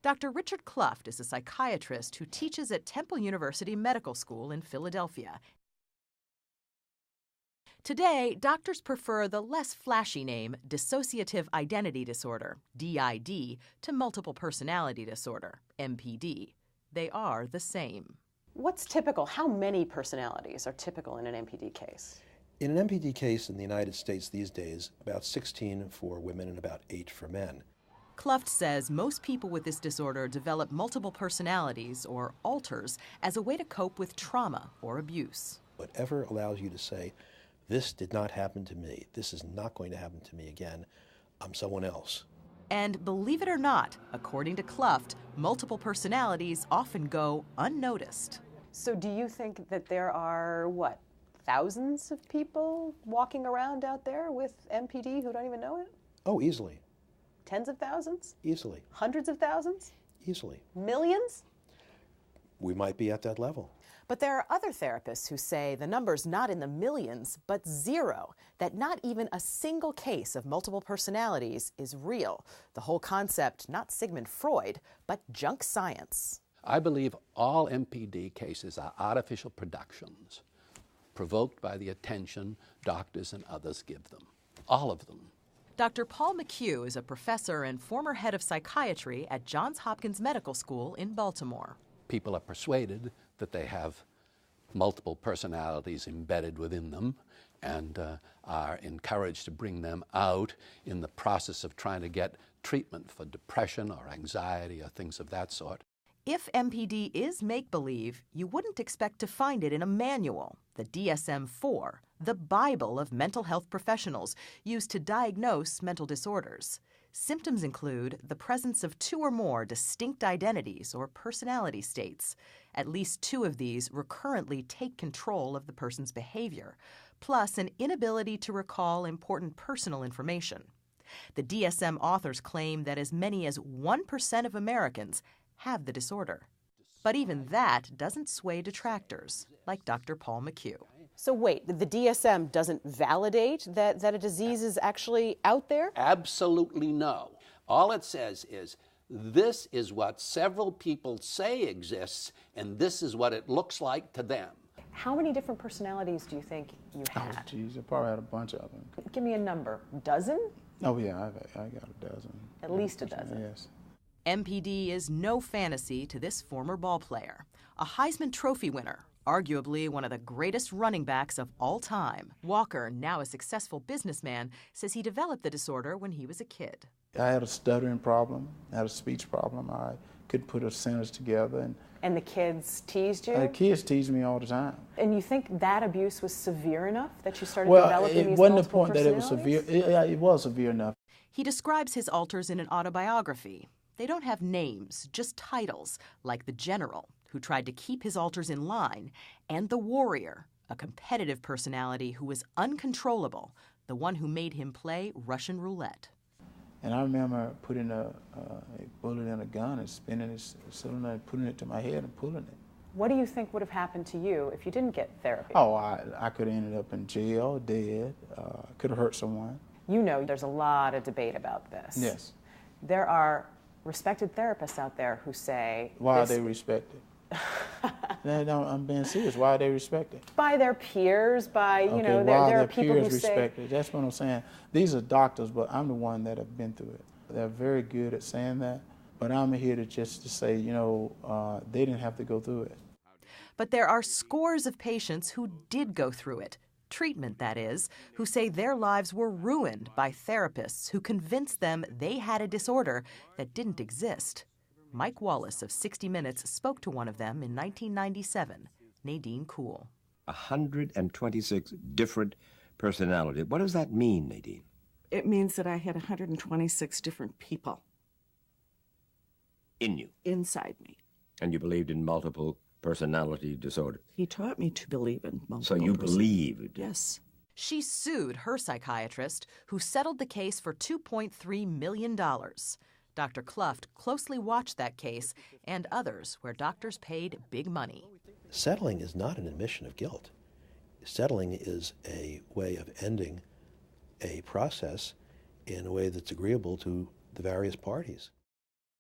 Dr. Richard Kluft is a psychiatrist who teaches at Temple University Medical School in Philadelphia. Today, doctors prefer the less flashy name dissociative identity disorder, DID, to multiple personality disorder, MPD. They are the same. What's typical? How many personalities are typical in an MPD case? In an MPD case in the United States these days, about 16 for women and about 8 for men. Kluft says most people with this disorder develop multiple personalities, or alters, as a way to cope with trauma or abuse. Whatever allows you to say, this did not happen to me, this is not going to happen to me again, I'm someone else. And believe it or not, according to Kluft, multiple personalities often go unnoticed. So do you think that there are, what, thousands of people walking around out there with MPD who don't even know it? Oh, easily. Tens of thousands? Easily. Hundreds of thousands? Easily. Millions? We might be at that level. But there are other therapists who say the number's not in the millions, but zero, that not even a single case of multiple personalities is real. The whole concept, not Sigmund Freud, but junk science. I believe all MPD cases are artificial productions provoked by the attention doctors and others give them. All of them. Dr. Paul McHugh is a professor and former head of psychiatry at Johns Hopkins Medical School in Baltimore. People are persuaded that they have multiple personalities embedded within them and are encouraged to bring them out in the process of trying to get treatment for depression or anxiety or things of that sort. If MPD is make-believe, you wouldn't expect to find it in a manual, the DSM-IV, the Bible of mental health professionals, used to diagnose mental disorders. Symptoms include the presence of 2 or more distinct identities or personality states. At least 2 of these recurrently take control of the person's behavior, plus an inability to recall important personal information. The DSM authors claim that as many as 1% of Americans have the disorder. But even that doesn't sway detractors, like Dr. Paul McHugh. So wait, the DSM doesn't validate that a disease is actually out there? Absolutely no. All it says is, this is what several people say exists, and this is what it looks like to them. How many different personalities do you think you had? Oh, geez, I probably had a bunch of them. Give me a number. Dozen? Oh, yeah, I got a dozen. At least a dozen? Yes. MPD is no fantasy to this former ballplayer, a Heisman Trophy winner, arguably one of the greatest running backs of all time. Walker, now a successful businessman, says he developed the disorder when he was a kid. I had a stuttering problem, I had a speech problem. I couldn't put a sentence together. And the kids teased you? The kids teased me all the time. And you think that abuse was severe enough that you started developing these multiple personalities? Well, it wasn't the point that it was severe. It was severe enough. He describes his alters in an autobiography. They don't have names, just titles, like the General, who tried to keep his alters in line, and the Warrior, a competitive personality who was uncontrollable, the one who made him play Russian roulette. And I remember putting a bullet in a gun and spinning it, cylinder, and putting it to my head and pulling it. What do you think would have happened to you if you didn't get therapy? Oh, I could have ended up in jail, dead, could have hurt someone. You know there's a lot of debate about this. Yes. There are respected therapists out there who say... Why are they respected? No, I'm being serious. Why are they respected? By their peers, by, you know, there are people who say... respected? That's what I'm saying. These are doctors, but I'm the one that have been through it. They're very good at saying that, but I'm here to say, you know, they didn't have to go through it. But there are scores of patients who did go through it. Treatment, that is, who say their lives were ruined by therapists who convinced them they had a disorder that didn't exist. Mike Wallace of 60 Minutes spoke to one of them in 1997, Nadine Kuhl. 126 different personalities. What does that mean, Nadine? It means that I had 126 different people. In you? Inside me. And you believed in multiple personality disorder? He taught me to believe in multiple So you believed? Yes. She sued her psychiatrist, who settled the case for $2.3 million. Dr. Kluft closely watched that case and others where doctors paid big money. Settling is not an admission of guilt. Settling is a way of ending a process in a way that's agreeable to the various parties.